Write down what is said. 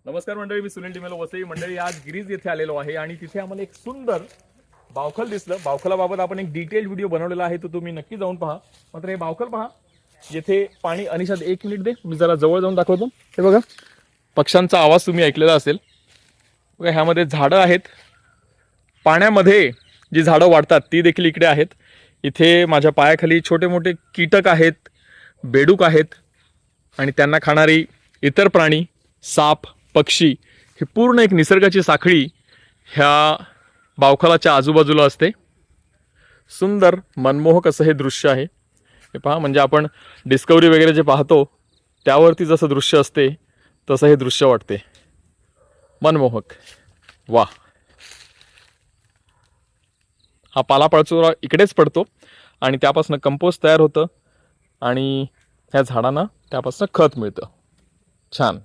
नमस्कार मंडळी, मी सुनील डिमेलो वसई. मंडळी, आज गिरीज येथे आलेलो आहे आणि तिथे आम्हाला एक सुंदर बावखल दिसलं. बावखलाबाबत आपण एक डिटेल व्हिडिओ बनवलेला आहे, तो तुम्ही नक्की जाऊन पहा. मात्र हे बावखल पहा, येथे पाणी अनिशाद 1 मिनिट दे, मी जरा जवळ जाऊन दाखवतो. हे बघा, पक्ष्यांचा आवाज तुम्ही ऐकलेला असेल. बघा, ह्यामध्ये झाडं आहेत. पाण्यामध्ये जी झाडं वाढतात ती देखील इकडे आहेत. इथे माझ्या पायाखाली छोटे मोठे कीटक आहेत, बेडूक आहेत आणि त्यांना खाणारी इतर प्राणी, साप, पक्षी, ही पूर्ण एक निसर्गाची साखळी ह्या बावखलाच्या आजूबाजूला असते. सुंदर मनमोहक असं हे दृश्य आहे. हे पहा, म्हणजे आपण डिस्कवरी वगैरे जे पाहतो त्यावरती जसं दृश्य असते तसं हे दृश्य वाटते. मनमोहक. वा, हा पालापाचोळा इकडेच पडतो आणि त्यापासून कंपोस्ट तयार होतं आणि ह्या झाडांना त्यापासून खत मिळतं. छान.